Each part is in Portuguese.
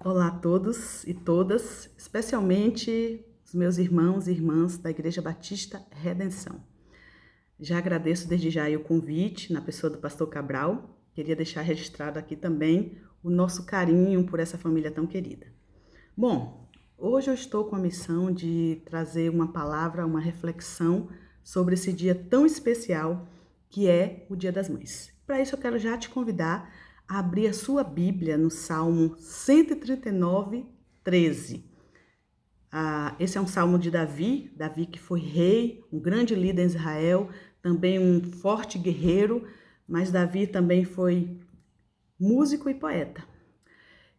Olá a todos e todas, especialmente os meus irmãos e irmãs da Igreja Batista Redenção. Já agradeço desde já o convite na pessoa do pastor Cabral. Queria deixar registrado aqui também o nosso carinho por essa família tão querida. Bom, hoje eu estou com a missão de trazer uma palavra, uma reflexão sobre esse dia tão especial que é o Dia das Mães. Para isso eu quero já te convidar a abrir a sua Bíblia no Salmo 139, 13. Esse é um salmo de Davi que foi rei, um grande líder em Israel, também um forte guerreiro, mas Davi também foi músico e poeta.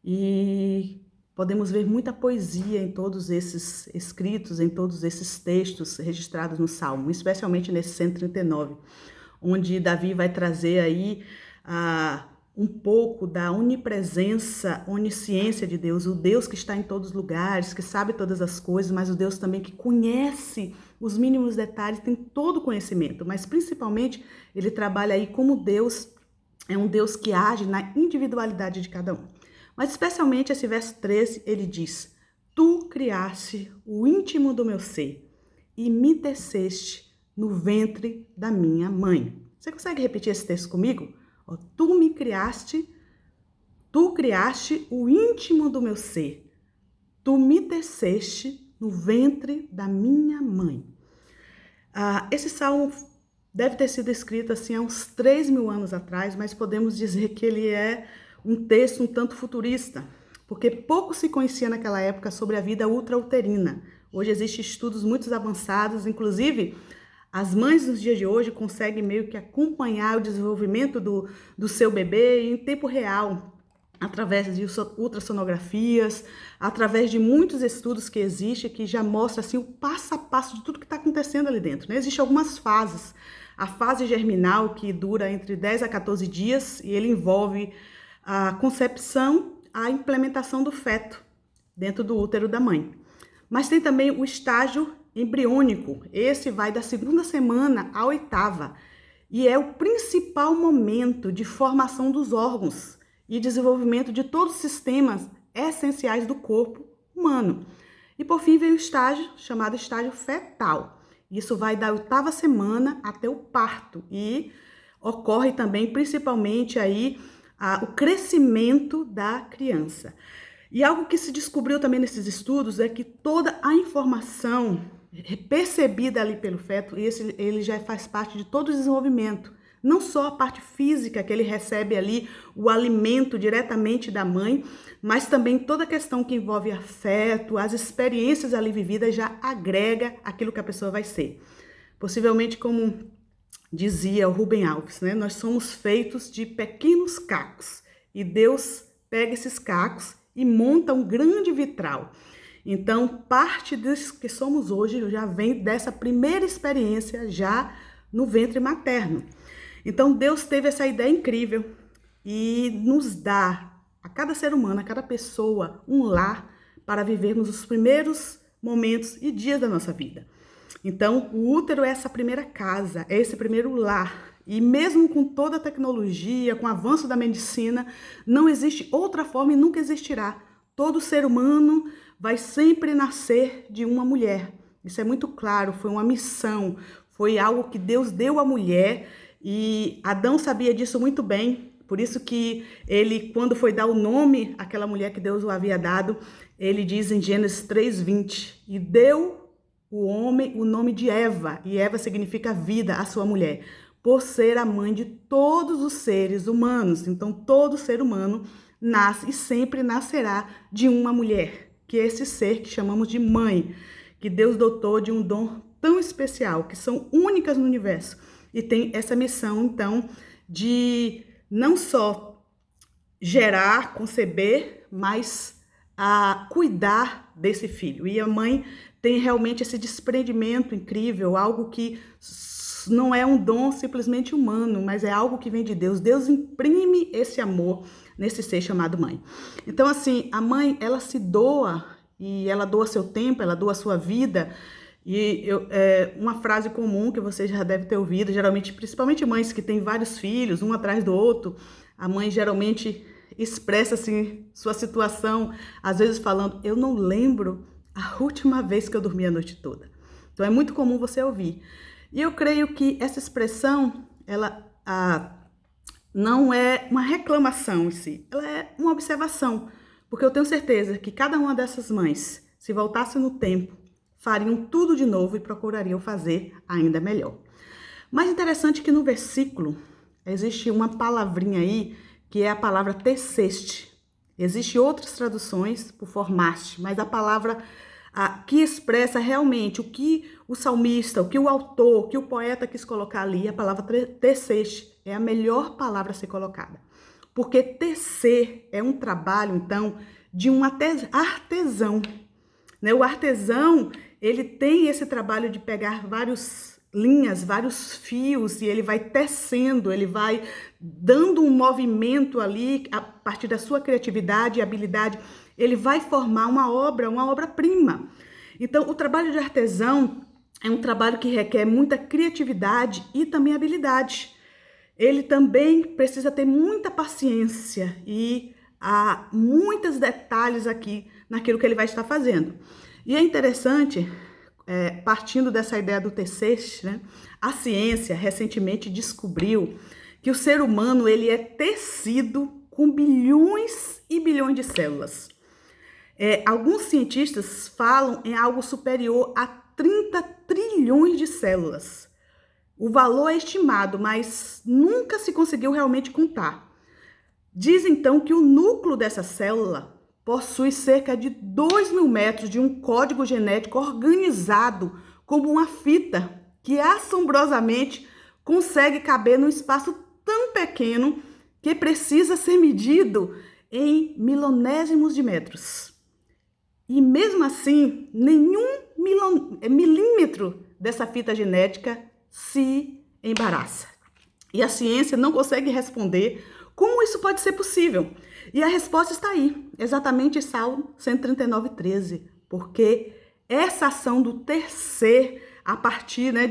E podemos ver muita poesia em todos esses escritos, em todos esses textos registrados no Salmo, especialmente nesse 139, onde Davi vai trazer aí um pouco da onipresença, onisciência de Deus, o Deus que está em todos os lugares, que sabe todas as coisas, mas o Deus também que conhece os mínimos detalhes, tem todo o conhecimento, mas principalmente ele trabalha aí como Deus, é um Deus que age na individualidade de cada um. Mas especialmente esse verso 13, ele diz: Tu criaste o íntimo do meu ser e me teceste no ventre da minha mãe. Você consegue repetir esse texto comigo? Tu criaste o íntimo do meu ser. Tu me teceste no ventre da minha mãe. Esse salmo deve ter sido escrito assim há uns 3.000 anos atrás, mas podemos dizer que ele é um texto um tanto futurista, porque pouco se conhecia naquela época sobre a vida ultrauterina. Hoje existem estudos muito avançados, inclusive as mães nos dias de hoje conseguem meio que acompanhar o desenvolvimento do seu bebê em tempo real, através de ultrassonografias, através de muitos estudos que existem, que já mostram assim, o passo a passo de tudo que está acontecendo ali dentro, né? Existem algumas fases. A fase germinal, que dura entre 10 a 14 dias, e ele envolve a concepção, a implementação do feto dentro do útero da mãe. Mas tem também o estágio embriônico. Esse vai da 2ª semana à 8ª e é o principal momento de formação dos órgãos e desenvolvimento de todos os sistemas essenciais do corpo humano. E por fim vem o estágio chamado estágio fetal. Isso vai da 8ª semana até o parto e ocorre também principalmente aí o crescimento da criança. E algo que se descobriu também nesses estudos é que toda a informação percebida ali pelo feto, ele já faz parte de todo o desenvolvimento. Não só a parte física, que ele recebe ali o alimento diretamente da mãe, mas também toda a questão que envolve afeto, as experiências ali vividas já agrega aquilo que a pessoa vai ser. Possivelmente, como dizia o Rubem Alves, né? Nós somos feitos de pequenos cacos e Deus pega esses cacos e monta um grande vitral. Então, parte disso que somos hoje já vem dessa primeira experiência já no ventre materno. Então, Deus teve essa ideia incrível e nos dá, a cada ser humano, a cada pessoa, um lar para vivermos os primeiros momentos e dias da nossa vida. Então, o útero é essa primeira casa, é esse primeiro lar. E mesmo com toda a tecnologia, com o avanço da medicina, não existe outra forma e nunca existirá. Todo ser humano vai sempre nascer de uma mulher. Isso é muito claro, foi uma missão, foi algo que Deus deu à mulher e Adão sabia disso muito bem. Por isso que ele, quando foi dar o nome àquela mulher que Deus o havia dado, ele diz em Gênesis 3:20, e deu o homem o nome de Eva, e Eva significa vida, a sua mulher, por ser a mãe de todos os seres humanos. Então, todo ser humano nasce e sempre nascerá de uma mulher, que é esse ser que chamamos de mãe, que Deus dotou de um dom tão especial, que são únicas no universo, e tem essa missão, então, de não só gerar, conceber, mas cuidar desse filho. E a mãe tem realmente esse desprendimento incrível, algo que não é um dom simplesmente humano, mas é algo que vem de Deus. Deus imprime esse amor nesse ser chamado mãe. Então, assim, a mãe, ela se doa, e ela doa seu tempo, ela doa sua vida. E uma frase comum que você já deve ter ouvido, geralmente, principalmente mães que têm vários filhos, um atrás do outro, a mãe geralmente expressa assim sua situação, às vezes falando, eu não lembro a última vez que eu dormi a noite toda. Então é muito comum você ouvir. E eu creio que essa expressão, ela não é uma reclamação em si, ela é uma observação, porque eu tenho certeza que cada uma dessas mães, se voltasse no tempo, fariam tudo de novo e procurariam fazer ainda melhor. Mais interessante que no versículo existe uma palavrinha aí que é a palavra teceste. Existem outras traduções por formaste, mas a palavra que expressa realmente o que o salmista, o que o autor, o que o poeta quis colocar ali, a palavra teceste é a melhor palavra a ser colocada. Porque tecer é um trabalho, então, de um artesão. Né? O artesão, ele tem esse trabalho de pegar várias linhas, vários fios, e ele vai tecendo, ele vai dando um movimento ali, a partir da sua criatividade e habilidade, ele vai formar uma obra-prima. Então, o trabalho de artesão é um trabalho que requer muita criatividade e também habilidade. Ele também precisa ter muita paciência e há muitos detalhes aqui naquilo que ele vai estar fazendo. E é interessante, partindo dessa ideia do teceste, né? A ciência recentemente descobriu que o ser humano ele é tecido com bilhões e bilhões de células. Alguns cientistas falam em algo superior a 30 trilhões de células. O valor é estimado, mas nunca se conseguiu realmente contar. Diz então que o núcleo dessa célula possui cerca de 2.000 metros de um código genético organizado como uma fita que assombrosamente consegue caber num espaço tão pequeno que precisa ser medido em milonésimos de metros. E mesmo assim, nenhum milímetro dessa fita genética se embaraça. E a ciência não consegue responder como isso pode ser possível. E a resposta está aí, exatamente em Salmo 139:13, porque essa ação do tecer a partir, né,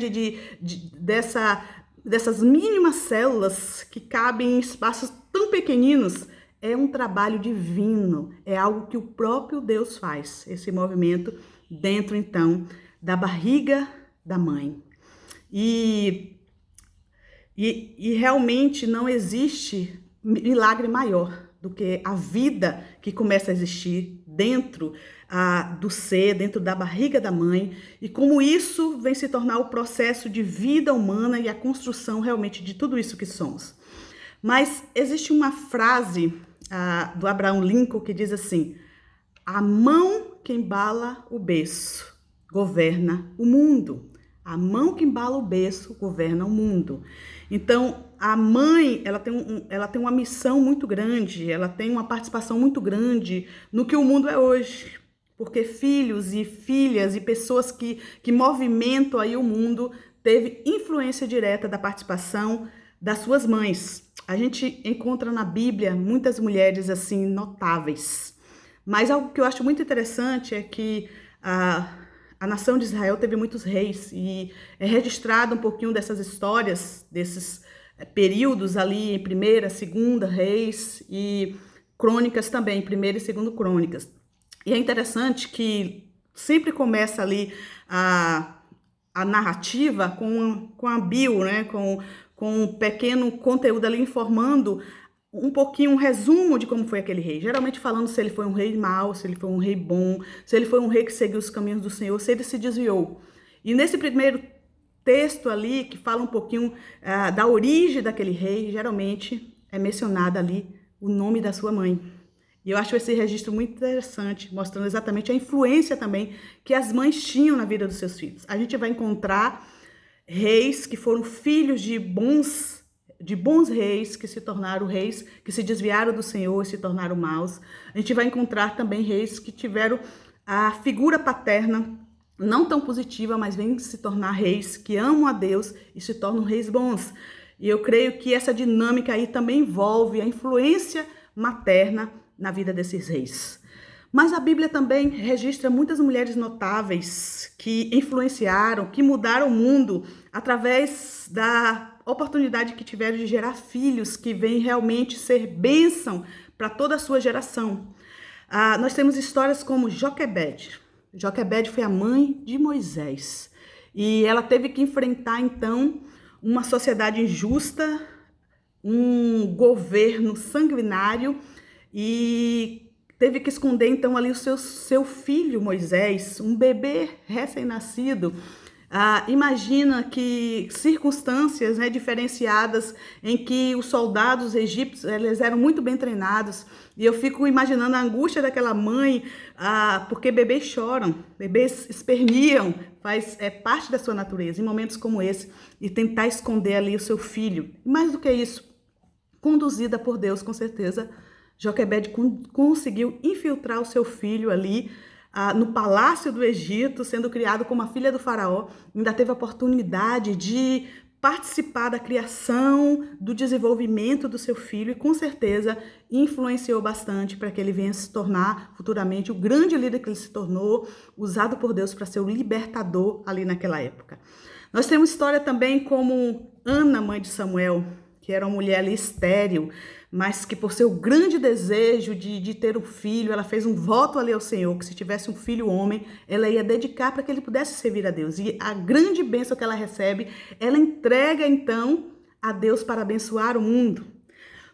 dessas mínimas células que cabem em espaços tão pequeninos é um trabalho divino, é algo que o próprio Deus faz, esse movimento dentro então da barriga da mãe. E realmente não existe milagre maior do que a vida que começa a existir dentro do ser, dentro da barriga da mãe, e como isso vem se tornar o processo de vida humana e a construção realmente de tudo isso que somos. Mas existe uma frase do Abraham Lincoln que diz assim: a mão que embala o berço governa o mundo. A mão que embala o berço governa o mundo. Então, a mãe, ela tem uma missão muito grande, ela tem uma participação muito grande no que o mundo é hoje. Porque filhos e filhas e pessoas que movimentam aí o mundo teve influência direta da participação das suas mães. A gente encontra na Bíblia muitas mulheres assim notáveis. Mas algo que eu acho muito interessante é que a nação de Israel teve muitos reis e é registrado um pouquinho dessas histórias, desses períodos ali em 1ª, 2ª Reis e Crônicas também, 1ª e 2ª Crônicas. E é interessante que sempre começa ali a narrativa com a bio, né? com um pequeno conteúdo ali informando um pouquinho, um resumo de como foi aquele rei. Geralmente falando se ele foi um rei mau, se ele foi um rei bom, se ele foi um rei que seguiu os caminhos do Senhor, se ele se desviou. E nesse primeiro texto ali, que fala um pouquinho da origem daquele rei, geralmente é mencionado ali o nome da sua mãe. E eu acho esse registro muito interessante, mostrando exatamente a influência também que as mães tinham na vida dos seus filhos. A gente vai encontrar reis que foram filhos de bons reis, que se tornaram reis, que se desviaram do Senhor e se tornaram maus. A gente vai encontrar também reis que tiveram a figura paterna não tão positiva, mas vêm se tornar reis que amam a Deus e se tornam reis bons. E eu creio que essa dinâmica aí também envolve a influência materna na vida desses reis. Mas a Bíblia também registra muitas mulheres notáveis que influenciaram, que mudaram o mundo através da oportunidade que tiveram de gerar filhos que vêm realmente ser bênção para toda a sua geração. Nós temos histórias como Joquebede. Joquebede foi a mãe de Moisés e ela teve que enfrentar então uma sociedade injusta, um governo sanguinário e teve que esconder então ali o seu filho Moisés, um bebê recém-nascido. Imagina que circunstâncias, né, diferenciadas em que os soldados egípcios eles eram muito bem treinados e eu fico imaginando a angústia daquela mãe, porque bebês choram, bebês esperneam, é parte da sua natureza em momentos como esse e tentar esconder ali o seu filho. Mais do que isso, conduzida por Deus, com certeza, Joquebede conseguiu infiltrar o seu filho ali no palácio do Egito, sendo criado como a filha do faraó, ainda teve a oportunidade de participar da criação, do desenvolvimento do seu filho e com certeza influenciou bastante para que ele venha se tornar futuramente o grande líder que ele se tornou, usado por Deus para ser o libertador ali naquela época. Nós temos história também como Ana, mãe de Samuel, que era uma mulher ali estéril, mas que por seu grande desejo de ter um filho, ela fez um voto ali ao Senhor, que se tivesse um filho homem, ela ia dedicar para que ele pudesse servir a Deus. E a grande bênção que ela recebe, ela entrega então a Deus para abençoar o mundo.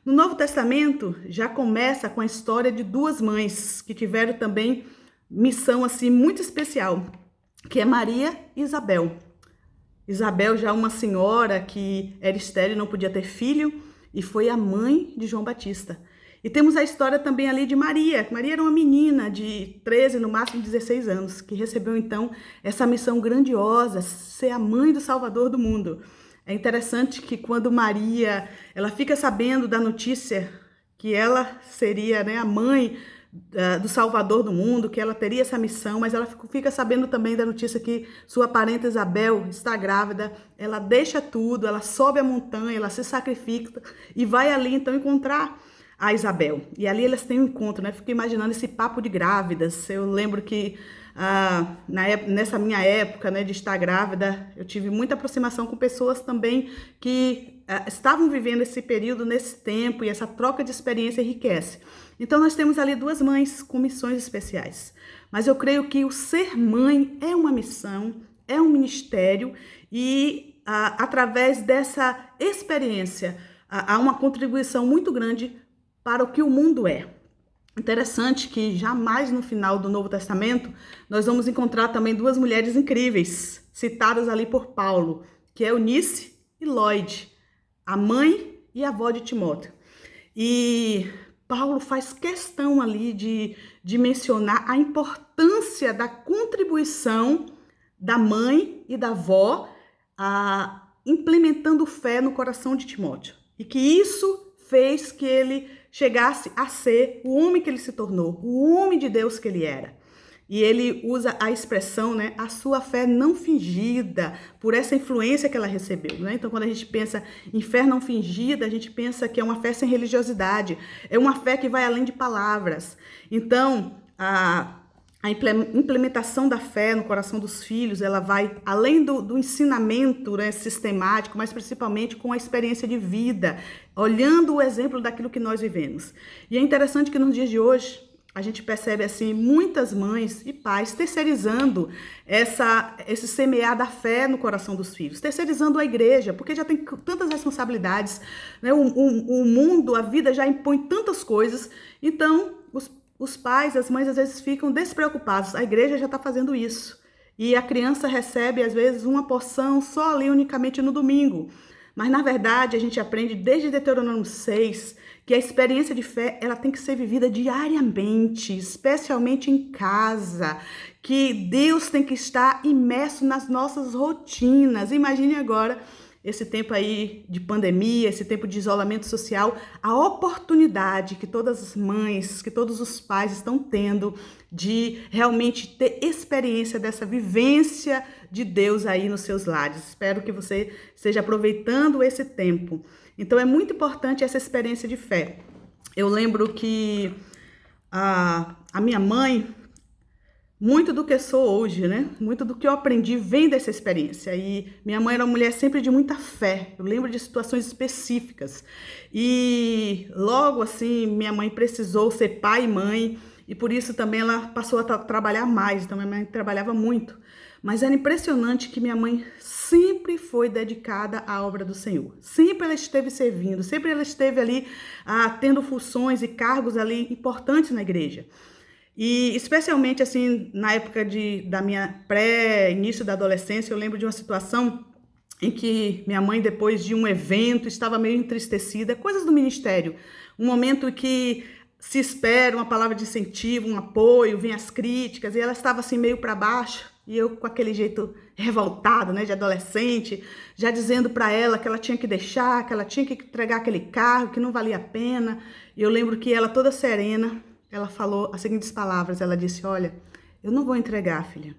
No Novo Testamento, já começa com a história de duas mães, que tiveram também missão assim muito especial, que é Maria e Isabel. Isabel já uma senhora que era estéril e não podia ter filho, e foi a mãe de João Batista. E temos a história também ali de Maria. Maria era uma menina de 13, no máximo 16 anos, que recebeu então essa missão grandiosa, ser a mãe do Salvador do mundo. É interessante que quando Maria ela fica sabendo da notícia que ela seria, né, a mãe do Salvador do mundo, que ela teria essa missão, mas ela fica sabendo também da notícia que sua parenta Isabel está grávida, ela deixa tudo, ela sobe a montanha, ela se sacrifica e vai ali então encontrar a Isabel. E ali elas têm um encontro, né? Fico imaginando esse papo de grávidas. Eu lembro que nessa minha época, né, de estar grávida, eu tive muita aproximação com pessoas também que estavam vivendo esse período, nesse tempo, e essa troca de experiência enriquece. Então nós temos ali duas mães com missões especiais. Mas eu creio que o ser mãe é uma missão, é um ministério e através dessa experiência há uma contribuição muito grande para o que o mundo é. Interessante que jamais no final do Novo Testamento nós vamos encontrar também duas mulheres incríveis, citadas ali por Paulo, que é Eunice e Lloyd, a mãe e a avó de Timóteo. E Paulo faz questão ali de mencionar a importância da contribuição da mãe e da avó implementando fé no coração de Timóteo. E que isso fez que ele chegasse a ser o homem que ele se tornou, o homem de Deus que ele era. E ele usa a expressão, né, a sua fé não fingida, por essa influência que ela recebeu, né? Então, quando a gente pensa em fé não fingida, a gente pensa que é uma fé sem religiosidade, é uma fé que vai além de palavras. Então, a implementação da fé no coração dos filhos, ela vai além do ensinamento, né, sistemático, mas principalmente com a experiência de vida, olhando o exemplo daquilo que nós vivemos. E é interessante que nos dias de hoje, a gente percebe assim muitas mães e pais terceirizando esse semear da fé no coração dos filhos, terceirizando a igreja, porque já tem tantas responsabilidades, né? O mundo, a vida já impõe tantas coisas, então os pais, as mães às vezes ficam despreocupados, a igreja já está fazendo isso, e a criança recebe às vezes uma porção só ali unicamente no domingo. Mas, na verdade, a gente aprende desde Deuteronômio 6 que a experiência de fé ela tem que ser vivida diariamente, especialmente em casa, que Deus tem que estar imerso nas nossas rotinas. Imagine agora esse tempo aí de pandemia, esse tempo de isolamento social, a oportunidade que todas as mães, que todos os pais estão tendo de realmente ter experiência dessa vivência de Deus aí nos seus lares. Espero que você esteja aproveitando esse tempo. Então é muito importante essa experiência de fé. Eu lembro que a minha mãe, muito do que eu sou hoje, né? Muito do que eu aprendi vem dessa experiência. E minha mãe era uma mulher sempre de muita fé. Eu lembro de situações específicas. E logo assim, minha mãe precisou ser pai e mãe, e por isso também ela passou a trabalhar mais. Então minha mãe trabalhava muito. Mas era impressionante que minha mãe sempre foi dedicada à obra do Senhor. Sempre ela esteve servindo, sempre ela esteve ali tendo funções e cargos ali importantes na igreja. E especialmente assim, na época da minha início da adolescência, eu lembro de uma situação em que minha mãe, depois de um evento, estava meio entristecida, coisas do ministério. Um momento em que se espera uma palavra de incentivo, um apoio, vem as críticas, e ela estava assim meio para baixo, e eu com aquele jeito revoltado, né, de adolescente, já dizendo para ela que ela tinha que deixar, que ela tinha que entregar aquele cargo, que não valia a pena. E eu lembro que ela toda serena, ela falou as seguintes palavras, ela disse: olha, eu não vou entregar, filha,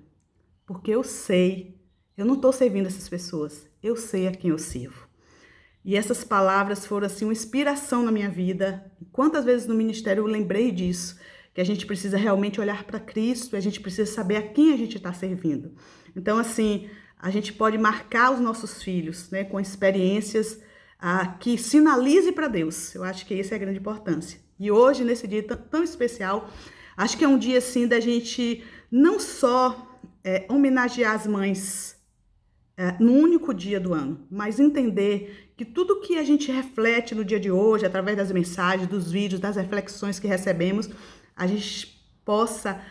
porque eu sei, eu não estou servindo essas pessoas, eu sei a quem eu sirvo. E essas palavras foram assim uma inspiração na minha vida. Quantas vezes no ministério eu lembrei disso, que a gente precisa realmente olhar para Cristo, a gente precisa saber a quem a gente está servindo. Então, assim, a gente pode marcar os nossos filhos, né, com experiências que sinalize para Deus. Eu acho que essa é a grande importância. E hoje, nesse dia tão especial, acho que é um dia assim da gente não só homenagear as mães no único dia do ano, mas entender que tudo que a gente reflete no dia de hoje, através das mensagens, dos vídeos, das reflexões que recebemos, a gente possa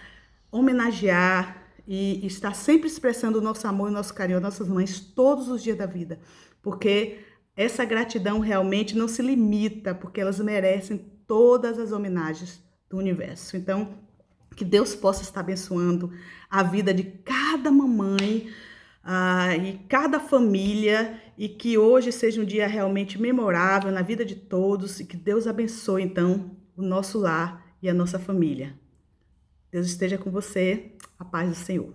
homenagear e estar sempre expressando o nosso amor e o nosso carinho às nossas mães todos os dias da vida, porque essa gratidão realmente não se limita, porque elas merecem todas as homenagens do universo. Então, que Deus possa estar abençoando a vida de cada mamãe, e cada família, e que hoje seja um dia realmente memorável na vida de todos, e que Deus abençoe, então, o nosso lar e a nossa família. Deus esteja com você, a paz do Senhor.